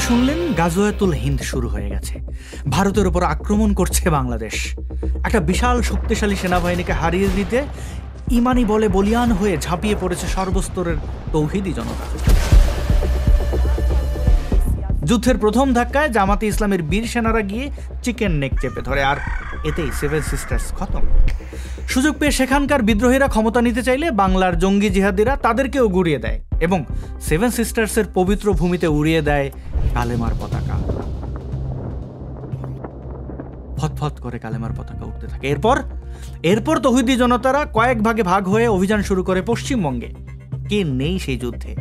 শুনলেন গাজওয়াতুল হিন্দ শুরু হয়ে গেছে। ভারতের উপর আক্রমণ করছে বাংলাদেশ। একটা বিশাল শক্তিশালী সেনাবাহিনীকে হারিয়ে দিতে ইমানি বলে বলিয়ান হয়ে ঝাঁপিয়ে পড়েছে সর্বস্তরের তৌহিদি জনতা। যুদ্ধের প্রথম ধাক্কায় জামাতে ইসলামের বীর সেনারা গিয়ে চিকেন নেক চেপে ধরে, আর এতেই সেভেন সিস্টার্স খতম। সুযোগ পেয়ে সেখানকার বিদ্রোহীরা ক্ষমতা নিতে চাইলে বাংলার জঙ্গি জিহাদিরা তাদেরকেও গুড়িয়ে দেয় এবং সেভেন সিস্টার্সের পবিত্র ভূমিতে উড়িয়ে দেয় কালেমার পতাকা। ফতফত করে কালেমার পতাকা উঠতে থাকে। এরপর তৌহিদি জনতারা কয়েক ভাগে ভাগ হয়ে অভিযান শুরু করে পশ্চিমবঙ্গে। কে নেই সেই যুদ্ধে?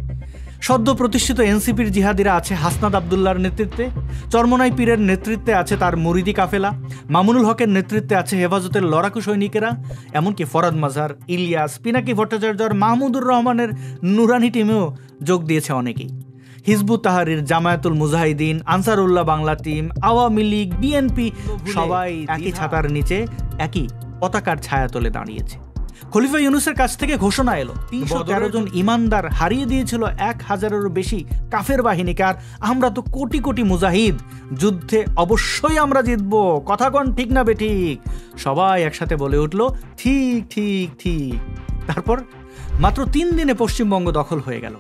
সদ্য প্রতিষ্ঠিত এনসিপির জিহাদিরা আছে হাসনাত আবদুল্লাহর নেতৃত্বে, চরমনাই পীরের নেতৃত্বে আছে তার মুরিদি কাফেলা, মামুনুল হকের নেতৃত্বে আছে হেফাজতের লড়াকু সৈনিকেরা, এমনকি ফরাদ মাজার, ইলিয়াস, পিনাকি ভট্টাচার্য আর মাহমুদুর রহমানের নুরানি টিমেও যোগ দিয়েছে অনেকেই। হিজবুত তাহরির, জামায়াতুল মুজাহিদিন, আনসারুল্লাহ বাংলা টিম, আওয়ামী লীগ, বিএনপি সবাই একই ছাতার নিচে একই পতাকার ছায়াতলে দাঁড়িয়েছে। খলিফা ইউনূসের কাছ থেকে ঘোষণা এলো ৩১৩ জন ইমানদার হারিয়ে দিয়েছিল ১,০০০-এরও বেশি কাফের বাহিনীকে, আর আমরা তো কোটি কোটি মুজাহিদ, যুদ্ধে অবশ্যই আমরা জিতবো। কথা কন ঠিক না বেঠিক? সবাই একসাথে বলে উঠলো ঠিক ঠিক ঠিক। তারপর মাত্র ৩ দিনে পশ্চিমবঙ্গ দখল হয়ে গেল।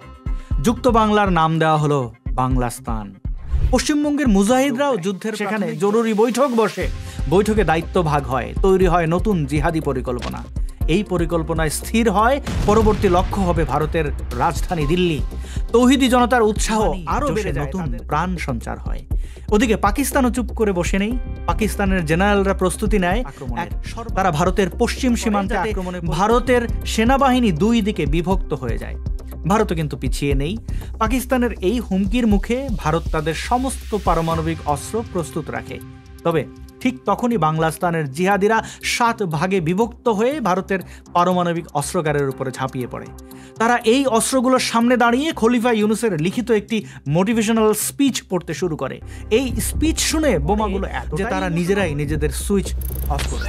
যুক্ত বাংলার নাম দেওয়া হলো বাংলাস্তান। পশ্চিমবঙ্গের মুজাহিদরাও যুদ্ধের সেখানে জরুরি বৈঠক বসে। বৈঠকে দায়িত্ব ভাগ হয়, তৈরি হয় নতুন জিহাদি পরিকল্পনা। এই পরিকল্পনায় স্থির হয় পরবর্তী লক্ষ্য হবে ভারতের রাজধানী দিল্লি। তৌহিদি জনতার উৎসাহ আরো বেড়ে যায়, নতুন প্রাণ সঞ্চার হয়। ওদিকে পাকিস্তানও চুপ করে বসে নেই। পাকিস্তানের জেনারেলরা প্রস্তুতি নেয় তারা ভারতের পশ্চিম সীমান্তে আক্রমণে। ভারতের সেনাবাহিনী দুই দিকে বিভক্ত হয়ে যায়। ভারতও কিন্তু পিছিয়ে নেই। পাকিস্তানের এই হুমকির মুখে ভারত তাদের সমস্ত পারমাণবিক অস্ত্র প্রস্তুত রাখে। তবে ঠিক তখনই বাংলাস্তানের জিহাদিরা 7 ভাগে বিভক্ত হয়ে ভারতের পারমাণবিক অস্ত্রাগারের উপরে ঝাঁপিয়ে পড়ে। তারা এই অস্ত্রগুলোর সামনে দাঁড়িয়ে খলিফা ইউনূসের লিখিত একটি মোটিভেশনাল স্পিচ পড়তে শুরু করে। এই স্পিচ শুনে বোমাগুলো যে তারা নিজেরাই নিজেদের সুইচ অফ করে,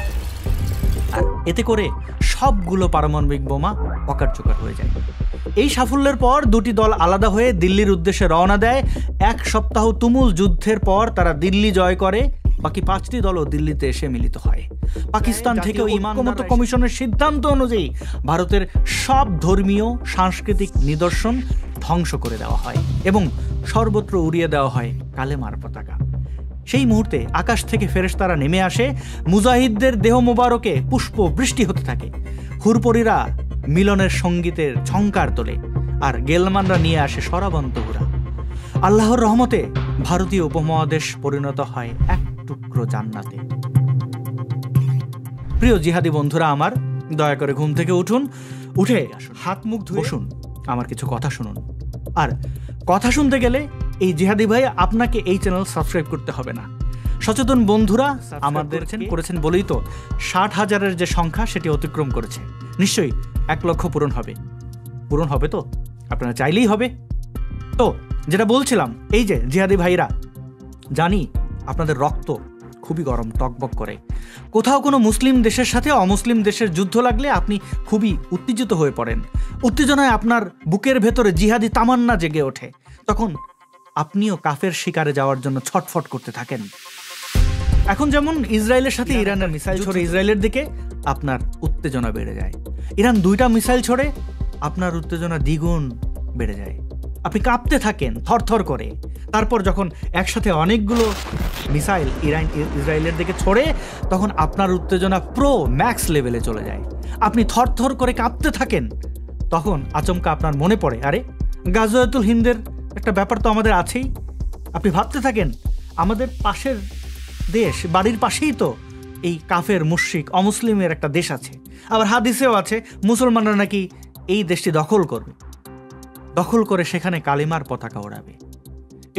আর এতে করে সবগুলো পারমাণবিক বোমা অকার্যকর হয়ে যায়। এই সাফল্যের পর দুটি দল আলাদা হয়ে দিল্লির উদ্দেশ্যে রওনা দেয়। 1 সপ্তাহ তুমুল যুদ্ধের পর তারা দিল্লি জয় করে। বাকি 5টি দলও দিল্লিতে এসে মিলিত হয়। পাকিস্তান থেকেও ঐক্যমত্য কমিশনের সিদ্ধান্ত অনুযায়ী ভারতের সব ধর্মীয় সাংস্কৃতিক নিদর্শন ধ্বংস করে দেওয়া হয় এবং সর্বত্র উড়িয়ে দেওয়া হয় কালেমার পতাকা। সেই মুহূর্তে আকাশ থেকে ফেরেশতারা নেমে আসে। মুজাহিদদের দেহ মোবারকে পুষ্প বৃষ্টি হতে থাকে। হুরপরীরা মিলনের সঙ্গীতের ঝংকার তোলে, আর গেলমানরা নিয়ে আসে সরাবন্ত হুরা। আল্লাহর রহমতে ভারতীয় উপমহাদেশ পরিণত হয় এক টুকরো জান্নাতে। প্রিয় জিহাদি বন্ধুরা আমার, দয়া করে ঘুম থেকে উঠুন, উঠে হাত মুখ ধুয়ে বসুন, আমার কিছু কথা শুনুন। আর কথা শুনতে গেলে এই জিহাদি ভাই আপনাকে এই চ্যানেল সাবস্ক্রাইব করতে হবে না। সচেতন বন্ধুরা আমাদের করেছেন বলেই তো 60,000-এর যে সংখ্যা সেটি অতিক্রম করেছে। নিশ্চয়ই 1 লক্ষ পূরণ হবে তো? আপনারা চাইলেই হবে তো। যেটা বলছিলাম, এই যে জিহাদি ভাইরা, জানি আপনাদের রক্ত খুবই গরম, টকবক করে। কোথাও কোনো মুসলিম দেশের সাথে অমুসলিম দেশের যুদ্ধ লাগলে আপনি খুবই উত্তেজিত হয়ে পড়েন। উত্তেজনায় আপনার বুকের ভেতরে জিহাদি তামান্না জেগে ওঠে। তখন আপনিও কাফের শিকারে যাওয়ার জন্য ছটফট করতে থাকেন। এখন যেমন ইসরায়েলের সাথে ইরানের মিসাইল ছড়ে ইসরায়েলের দিকে, আপনার উত্তেজনা বেড়ে যায়। ইরান 2টা মিসাইল ছড়ে, আপনার উত্তেজনা দ্বিগুণ বেড়ে যায়। আপনি কাঁপতে থাকেন থরথর করে। তারপর যখন একসাথে অনেকগুলো মিসাইল ইসরায়েলের দিকে ছড়ে, তখন আপনার উত্তেজনা ম্যাক্স লেভেলে চলে যায়। আপনি থরথর করে কাঁপতে থাকেন। তখন আচমকা আপনার মনে পড়ে, আরে গাজওয়াতুল হিন্দের একটা ব্যাপার তো আমাদের আছেই। আপনি ভাবতে থাকেন, আমাদের পাশের দেশ, বাড়ির পাশেই তো এই কাফের মুশরিক অমুসলিমের একটা দেশ আছে। আবার হাদিসেও আছে মুসলমানরা নাকি এই দেশটি দখল করে সেখানে কালিমার পতাকা ওড়াবে।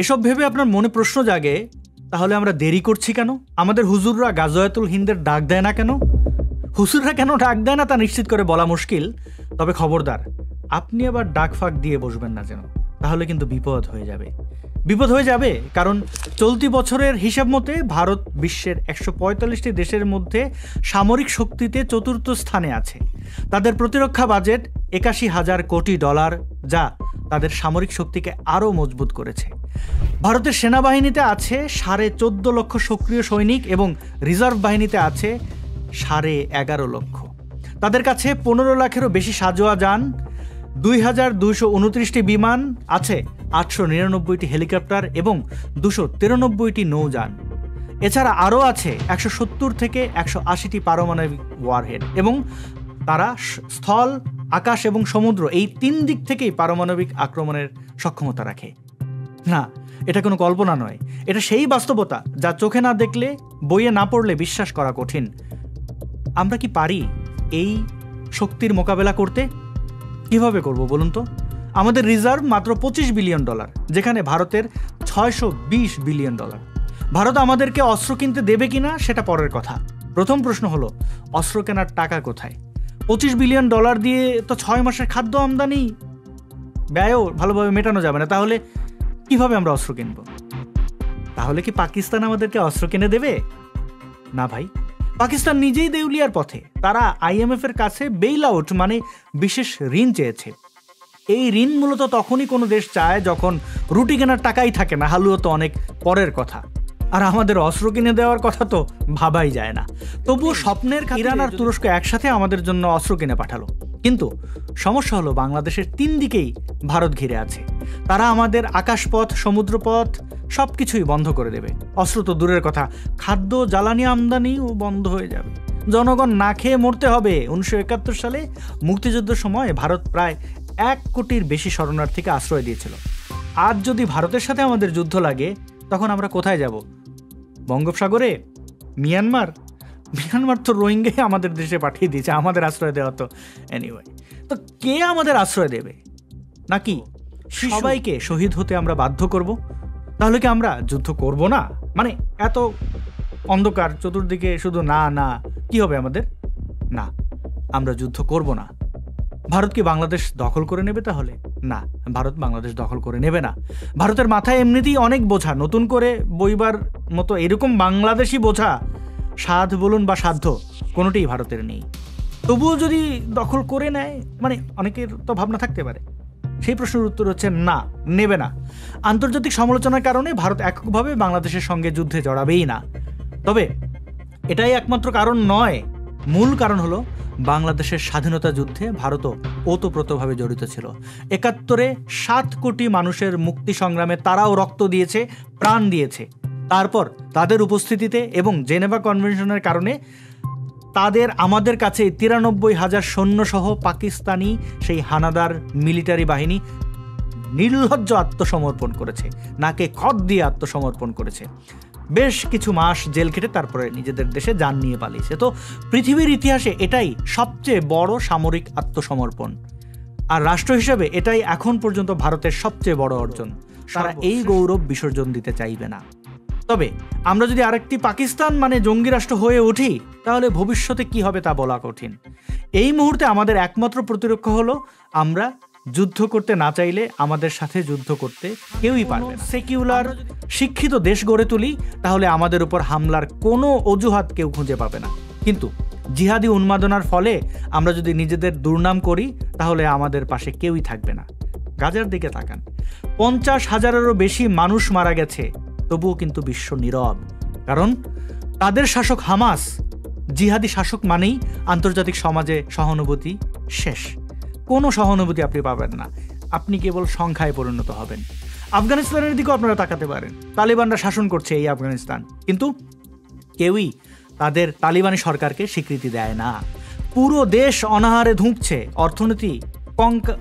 এসব ভেবে আপনার মনে প্রশ্ন জাগে, তাহলে আমরা দেরি করছি কেন? আমাদের হুজুররা গাজওয়াতুল হিন্দের ডাক দেয় না কেন? হুজুররা কেন ডাক দেয় না তা নিশ্চিত করে বলা মুশকিল। তবে খবরদার, আপনি আবার ডাক ফাঁক দিয়ে বসবেন না যেন, তাহলে কিন্তু বিপদ হয়ে যাবে। কারণ চলতি বছরের হিসাব মতে ভারত বিশ্বের 145টি দেশের মধ্যে সামরিক শক্তিতে 4র্থ স্থানে আছে। তাদের প্রতিরক্ষা বাজেট $81,000 কোটি, যা তাদের সামরিক শক্তিকে আরও মজবুত করেছে। ভারতের সেনাবাহিনীতে আছে 14.5 লক্ষ সক্রিয় সৈনিক এবং রিজার্ভ বাহিনীতে আছে 11.5 লক্ষ। তাদের কাছে 15 লাখেরও বেশি সাঁজোয়া যান, 2229টি বিমান আছে, 899টি হেলিকপ্টার এবং 293টি নৌযান। এছাড়া আরও আছে 170 থেকে 180টি পারমাণবিক ওয়ারহেড এবং তারা স্থল, আকাশ এবং সমুদ্র এই 3 দিক থেকেই পারমাণবিক আক্রমণের সক্ষমতা রাখে। না, এটা কোনো কল্পনা নয়, এটা সেই বাস্তবতা যা চোখে না দেখলে, বইয়ে না পড়লে বিশ্বাস করা কঠিন। আমরা কি পারি এই শক্তির মোকাবেলা করতে? কিভাবে করব বলুন তো? আমাদের রিজার্ভ মাত্র $25 বিলিয়ন, যেখানে ভারতের $620 বিলিয়ন। ভারত আমাদেরকে অস্ত্র কিনতে দেবে কিনা সেটা পরের কথা। প্রথম প্রশ্ন হলো, অস্ত্র কেনার টাকা কোথায়? $25 বিলিয়ন দিয়ে তো 6 মাসের খাদ্য আমদানি ব্যয়ও ভালোভাবে মেটানো যাবে না। তাহলে কিভাবে আমরা অস্ত্র কিনব? তাহলে কি পাকিস্তান আমাদেরকে অস্ত্র কিনে দেবে? না ভাই, পাকিস্তান নিজেই দেউলিয়ার পথে। তারা IMF এর কাছে বেইল আউট মানে বিশেষ ঋণ চেয়েছে। এই ঋণ মূলত তখনই কোনো দেশ চায় যখন রুটি কেনার টাকাই থাকে না, হালুয়া তো অনেক পরের কথা। আর আমাদের অস্ত্র কিনে দেওয়ার কথা তো ভাবাই যায় না। তবুও স্বপ্নের ইরান আর তুরস্ক একসাথে আমাদের জন্য অস্ত্র কিনে পাঠালো। কিন্তু সমস্যা হলো, বাংলাদেশের 3 দিকেই ভারত ঘিরে আছে। তারা আমাদের আকাশপথ, সমুদ্রপথ সবকিছুই বন্ধ করে দেবে। অস্ত্র তো দূরের কথা, খাদ্য জ্বালানি আমদানিও বন্ধ হয়ে যাবে। জনগণ না খেয়ে মরতে হবে। 1971 সালে মুক্তিযুদ্ধের সময় ভারত প্রায় 1 কোটির বেশি শরণার্থীকে আশ্রয় দিয়েছিল। আজ যদি ভারতের সাথে আমাদের যুদ্ধ লাগে, তখন আমরা কোথায় যাব? বঙ্গোপসাগরে? মিয়ানমার তো রোহিঙ্গাই আমাদের দেশে পাঠিয়ে দিয়েছে, আমাদের আশ্রয় দেওয়া তো এনিওয়ে। তো কে আমাদের আশ্রয় দেবে? নাকি সবাইকে শহীদ হতে আমরা বাধ্য করব? তাহলে কি আমরা যুদ্ধ করব না? মানে এত অন্ধকার চতুর্দিকে, শুধু না না, কি হবে আমাদের? না, আমরা যুদ্ধ করব না। ভারত কি বাংলাদেশ দখল করে নেবে? তাহলে না, ভারত বাংলাদেশ দখল করে নেবে না। ভারতের মাথায় এমনিতেই অনেক বোঝা, নতুন করে বইবার মতো এরকম বাংলাদেশি বোঝা, সাধ বলুন বা সাধ্য, কোনোটাই ভারতের নেই। তবুও যদি দখল করে নেয়, মানে অনেকের তো ভাবনা থাকতে পারে, সেই প্রশ্নের উত্তর হচ্ছে না, নেবে না। আন্তর্জাতিক সমালোচনার কারণে ভারত এককভাবে বাংলাদেশের সঙ্গে যুদ্ধে জড়াবেই না। তবে এটাই একমাত্র কারণ নয়। মূল কারণ হলো, বাংলাদেশের স্বাধীনতা যুদ্ধে ভারতও ওতপ্রোতভাবে জড়িত ছিল। 71-এ 7 কোটি মানুষের মুক্তি সংগ্রামে তারাও রক্ত দিয়েছে, প্রাণ দিয়েছে। তারপর তাদের উপস্থিতিতে এবং জেনেভা কনভেনশনের কারণে তাদের আমাদের কাছে 93,000 সৈন্যসহ পাকিস্তানি সেই হানাদার মিলিটারি বাহিনী নির্লজ্জ আত্মসমর্পণ করেছে, নাকে খত দিয়ে আত্মসমর্পণ করেছে। বেশ কিছু মাস জেল খেটে তারপরে নিজেদের দেশে যান নিয়ে পালিয়েছে। তো পৃথিবীর ইতিহাসে এটাই সবচেয়ে বড় সামরিক আত্মসমর্পণ, আর রাষ্ট্র হিসেবে এটাই এখন পর্যন্ত ভারতের সবচেয়ে বড় অর্জন। তারা এই গৌরব বিসর্জন দিতে চাইবে না। তবে আমরা যদি আরেকটি পাকিস্তান মানে জঙ্গি রাষ্ট্র হয়ে উঠি, তাহলে ভবিষ্যতে কি হবে তা বলা কঠিন। এই মুহূর্তে আমাদের একমাত্র প্রতিরক্ষা হলো, আমরা যুদ্ধ করতে না চাইলে আমাদের সাথে যুদ্ধ করতে কেউই পারবে না। সেকুলার শিক্ষিত দেশ গড়ে তুলি, তাহলে আমাদের উপর হামলার কোনো অজুহাত কেউ খুঁজে পাবে না। কিন্তু জিহাদি উন্মাদনার ফলে আমরা যদি নিজেদের দুর্নাম করি, তাহলে আমাদের পাশে কেউই থাকবে না। গাজার দিকে তাকান, 50,000-এরও বেশি মানুষ মারা গেছে, তবুও কিন্তু বিশ্ব নীরব। কারণ তাদের শাসক হামাস। জিহাদি শাসক মানেই আন্তর্জাতিক সমাজে সহানুভূতি শেষ। কোনো সহানুভূতি আপনি পাবেন না, আপনি কেবল সংখ্যায় পরিণত হবেন। আফগানিস্তানের দিকেও আপনারা তাকাতে পারেন। তালিবানরা শাসন করছে এই আফগানিস্তান, কিন্তু কেউই তাদের তালিবানি সরকারকে স্বীকৃতি দেয় না। পুরো দেশ অনাহারে ধুঁকছে।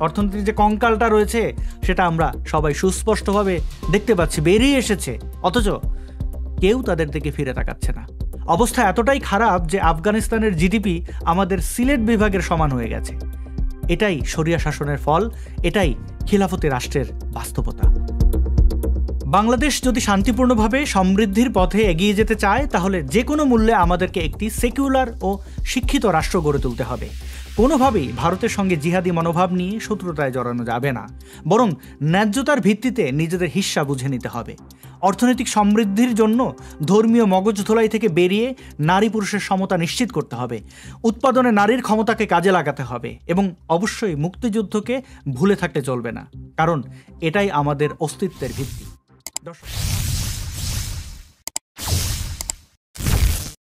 অর্থনীতির যে কঙ্কালটা রয়েছে, সেটা আমরা সবাই সুস্পষ্টভাবে দেখতে পাচ্ছি, বেরিয়ে এসেছে। অথচ কেউ তাদের দিকে ফিরে তাকাচ্ছে না। অবস্থা এতটাই খারাপ যে আফগানিস্তানের জিডিপি আমাদের সিলেট বিভাগের সমান হয়ে গেছে। এটাই শরিয়া শাসনের ফল, এটাই খিলাফতি রাষ্ট্রের বাস্তবতা। বাংলাদেশ যদি শান্তিপূর্ণভাবে সমৃদ্ধির পথে এগিয়ে যেতে চায়, তাহলে যে কোনো মূল্যে আমাদেরকে একটি সেকুলার ও শিক্ষিত রাষ্ট্র গড়ে তুলতে হবে। কোনোভাবেই ভারতের সঙ্গে জিহাদি মনোভাব নিয়ে শত্রুতায় জড়ানো যাবে না, বরং ন্যায্যতার ভিত্তিতে নিজেদের হিস্সা বুঝে নিতে হবে। অর্থনৈতিক সমৃদ্ধির জন্য ধর্মীয় মগজধোলাই থেকে বেরিয়ে নারী পুরুষের সমতা নিশ্চিত করতে হবে। উৎপাদনে নারীর ক্ষমতাকে কাজে লাগাতে হবে এবং অবশ্যই মুক্তিযুদ্ধকে ভুলে থাকতে চলবে না। কারণ এটাই আমাদের অস্তিত্বের ভিত্তি। দর্শক